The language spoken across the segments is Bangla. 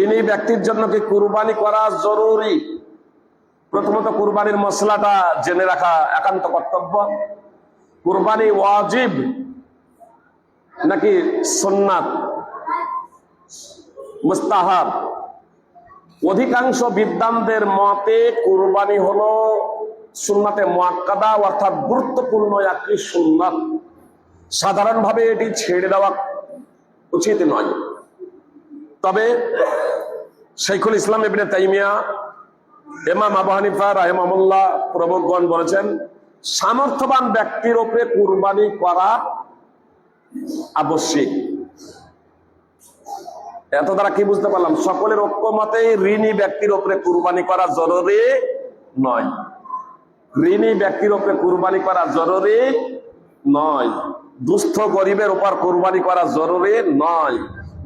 ঋণী ব্যক্তির জন্য কি কুরবানি করা জরুরি? প্রথমত কুরবানির মশলাটা জেনে রাখা একান্ত কর্তব্য। কুরবানি ওয়াজিব নাকি সুন্নাত, মুস্তাহাব? অধিকাংশ বিদ্বানদের মতে কুরবানি হলো সুন্নাতে মুআক্কাদা, অর্থাৎ গুরুত্বপূর্ণ একটি সুন্নাত। সাধারণভাবে এটি ছেড়ে দেওয়া উচিত নয়। তবে শাইখুল ইসলাম ইবনে তাইমিয়া, ইমাম আবু হানিফা রাহিমাহুল্লাহ প্রবক্তাগণ বলেছেন সামর্থ্যবান ব্যক্তির উপরে কুরবানি করা আবশ্যক। এত দ্বারা কি বুঝতে পারলাম? সকলের ঐক্যমতেই ঋণী ব্যক্তির উপরে কুরবানি করা জরুরি নয়। ঋণী ব্যক্তির উপরে কুরবানি করা জরুরি নয়। দুস্থ গরিবের উপর কুরবানি করা জরুরি নয়।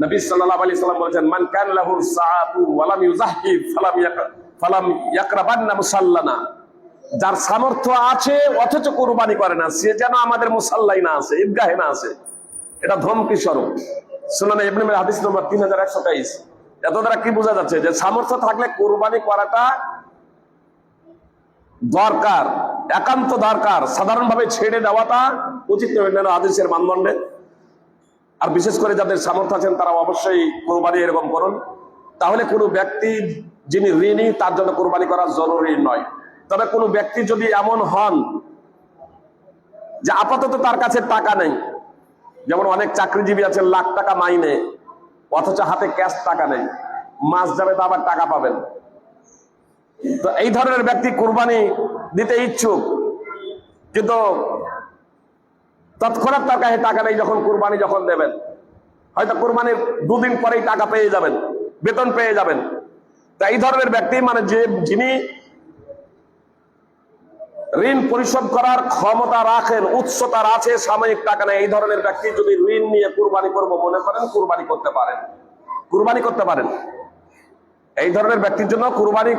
নবী সাল্লাল্লাহু আলাইহি সাল্লাম বলেছেন মান কান লাহু সাআতু ওয়া লাম ইউযাহি ফালাম ইয়াকরাবান্না মুসাল্লানা। যার সামর্থ্য আছে অথচ কুরবানি করে না, সে যেন আমাদের মুসাল্লাই না আছে, ঈদগাহে না আছে। এটা ধমকি স্বরূপ। সুনানে ইবনে মাজাহ হাদিস নম্বর 3123। এত দ্বারা কি বোঝা যাচ্ছে? যে সামর্থ্য থাকলে কুরবানি করাটা দরকার, একান্ত দরকার। সাধারণভাবে ছেড়ে দেওয়াটা উচিত নয় হাদিসের মানদণ্ডে। আর বিশেষ করে যাদের সামর্থ্য আছেন তারা অবশ্যই কোরবানি এরকম করুন। তাহলে কোনো ব্যক্তি যিনি ঋণী তার জন্য কোরবানি করা জরুরি নয়। তবে কোনো ব্যক্তি যদি এমন হন যে আপাতত তার কাছে টাকা নেই, যেমন অনেক চাকরিজীবী আছেন লাখ টাকা মাইনে, অথচ হাতে ক্যাশ টাকা নেই, মাস যাবে তো আবার টাকা পাবেন, তো এই ধরনের ব্যক্তি কোরবানি দিতে ইচ্ছুক, কিন্তু তৎক্ষণাৎ তার কাছে টাকা নেই, যখন কোরবানি যখন দেবেন, হয়তো কোরবানির দুদিন পরেই টাকা পেয়ে যাবেন, বেতন পেয়ে যাবেন। তা এই ধরনের ব্যক্তি মানে যিনি ঋণ পরিশোধ করার ক্ষমতা রাখেন, উৎসতা আছে, সাময়িক টাকা নেই, এই ধরনের ব্যক্তি যদি ঋণ নিয়ে কুরবানি করবো মনে করেন, কুরবানি করতে পারেন, কুরবানি করতে পারেন। এই ধরনের ব্যক্তির জন্য কুরবানি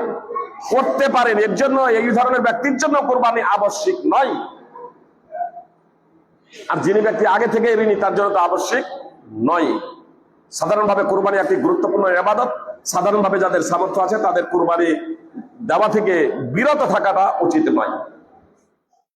করতে পারেন। এর জন্য এই ধরনের ব্যক্তির জন্য কুরবানি আবশ্যক নয়। আর যিনি ব্যক্তি আগে থেকে ঋণী তার জন্য তো আবশ্যক নয়। সাধারণভাবে কুরবানি একটি গুরুত্বপূর্ণ ইবাদত। সাধারণভাবে যাদের সামর্থ্য আছে তাদের কুরবানি দেওয়া থেকে বিরত থাকাটা উচিত নয়।